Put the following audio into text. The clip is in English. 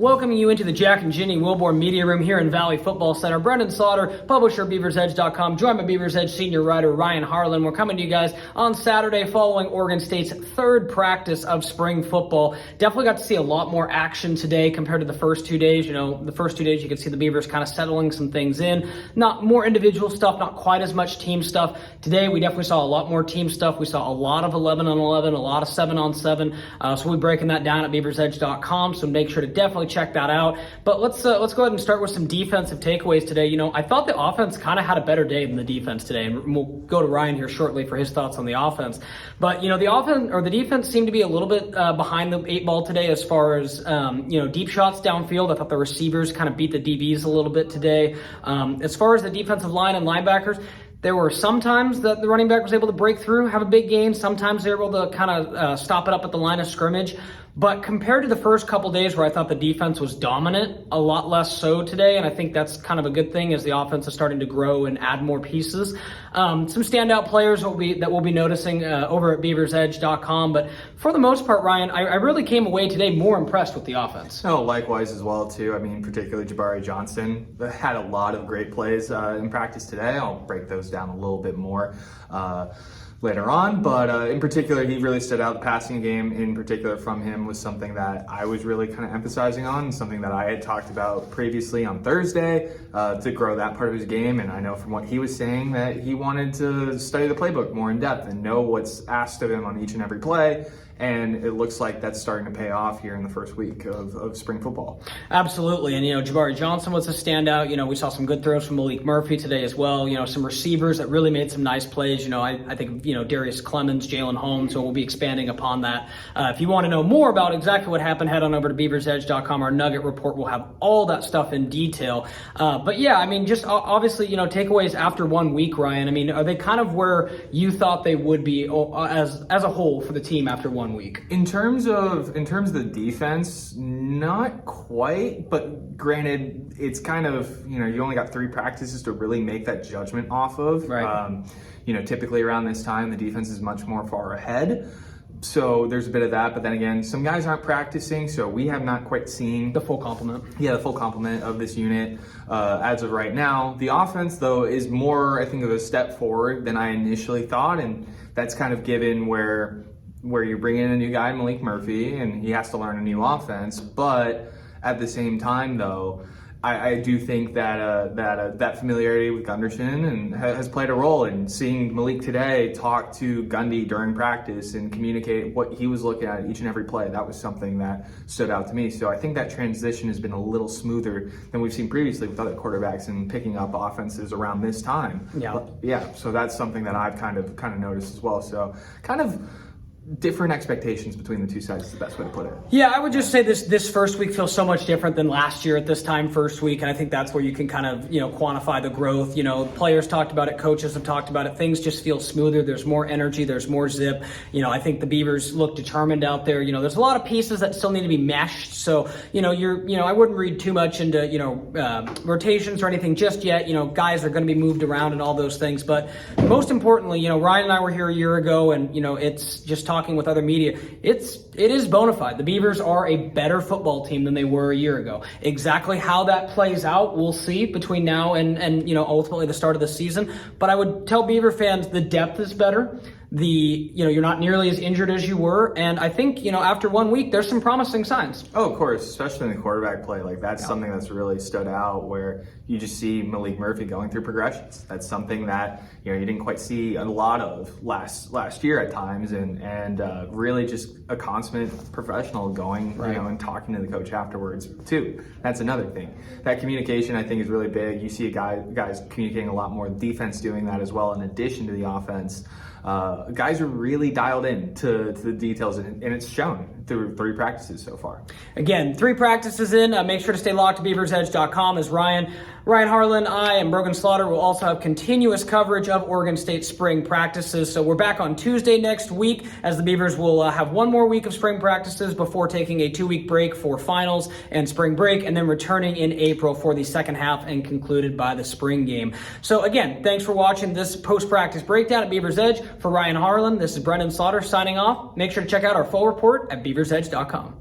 Welcoming you into the Jack and Ginny Wilborn Media Room here in Valley Football Center. Brenden Slaughter, publisher BeaversEdge.com, joined by BeaversEdge senior writer Ryan Harlan. We're coming to you guys on Saturday following Oregon State's third practice of spring football. Definitely got to see a lot more action today compared to the first 2 days. You know, the first 2 days you could see the Beavers kind of settling some things in. Not more individual stuff, not quite as much team stuff. Today we definitely saw a lot more team stuff. We saw a lot of 11-on-11, a lot of 7-on-7. So we'll be breaking that down at BeaversEdge.com. So make sure to definitely check that out. But let's go ahead and start with some defensive takeaways today. You know, I thought the offense kind of had a better day than the defense today, and we'll go to Ryan here shortly for his thoughts on the offense. But you know, the defense seemed to be a little bit behind the eight ball today as far as deep shots downfield. I thought the receivers kind of beat the DBs a little bit today. As far as the defensive line and linebackers, there were some times that the running back was able to break through, have a big gain. Sometimes they were able to kind of stop it up at the line of scrimmage. But compared to the first couple days where I thought the defense was dominant, a lot less so today. And I think that's kind of a good thing as the offense is starting to grow and add more pieces. Some standout players that we'll be noticing over at BeaversEdge.com. But for the most part, Ryan, I really came away today more impressed with the offense. Oh, likewise as well, too. I mean, particularly Jabari Johnson had a lot of great plays in practice today. I'll break those down a little bit more later on, but in particular, he really stood out. The passing game in particular from him was something that I was really kind of emphasizing on, something that I had talked about previously on Thursday to grow that part of his game. And I know from what he was saying that he wanted to study the playbook more in depth and know what's asked of him on each and every play. And it looks like that's starting to pay off here in the first week of spring football. Absolutely. And, Jabari Johnson was a standout. We saw some good throws from Malik Murphy today as well. Some receivers that really made some nice plays. I think, Darius Clemens, Jalen Holmes, so we'll be expanding upon that. If you want to know more about exactly what happened, head on over to BeaversEdge.com. Our Nugget report will have all that stuff in detail. But yeah, I mean, just obviously, takeaways after 1 week, Ryan. I mean, are they kind of where you thought they would be as a whole for the team after 1 week? In terms of the defense, not quite, but granted, it's kind of, you only got 3 practices to really make that judgment off of. Right. Typically around this time, the defense is much more far ahead. So there's a bit of that, but then again, some guys aren't practicing, so we have not quite seen the full complement. Yeah, the full complement of this unit as of right now. The offense, though, is more, I think, of a step forward than I initially thought, and that's kind of given where you bring in a new guy, Malik Murphy, and he has to learn a new offense. But at the same time, though, I do think that familiarity with Gunderson and has played a role in seeing Malik today talk to Gundy during practice and communicate what he was looking at each and every play. That was something that stood out to me. So I think that transition has been a little smoother than we've seen previously with other quarterbacks and picking up offenses around this time. Yeah. So that's something that I've kind of noticed as well. So kind of different expectations between the two sides is the best way to put it. Yeah, I would just say this first week feels so much different than last year at this time first week, and I think that's where you can kind of quantify the growth. Players talked about it, coaches have talked about it. Things just feel smoother. There's more energy. There's more zip. I think the Beavers look determined out there. There's a lot of pieces that still need to be meshed. So I wouldn't read too much into rotations or anything just yet. Guys are going to be moved around and all those things. But most importantly, Ryan and I were here a year ago, and it's just talking with other media, it is bona fide. The Beavers are a better football team than they were a year ago. Exactly how that plays out, we'll see between now and ultimately the start of the season. But I would tell Beaver fans the depth is better. You're not nearly as injured as you were, and I think after 1 week there's some promising signs. Oh, of course, especially in the quarterback play. That's something that's really stood out, where you just see Malik Murphy going through progressions. That's something that you didn't quite see a lot of last year at times, and really just a consummate professional going and talking to the coach afterwards too. That's another thing. That communication, I think, is really big. You see guys communicating a lot more. Defense doing that as well in addition to the offense. Guys are really dialed in to the details, and it's shown through 3 practices so far. Again, 3 practices in. Make sure to stay locked to BeaversEdge.com as Ryan Harlan, I, and Brenden Slaughter will also have continuous coverage of Oregon State spring practices. So we're back on Tuesday next week as the Beavers will have 1 more week of spring practices before taking a 2-week break for finals and spring break, and then returning in April for the second half and concluded by the spring game. So again, thanks for watching this post-practice breakdown at Beavers Edge. For Ryan Harlan, this is Brenden Slaughter signing off. Make sure to check out our full report at BeaversEdge.com.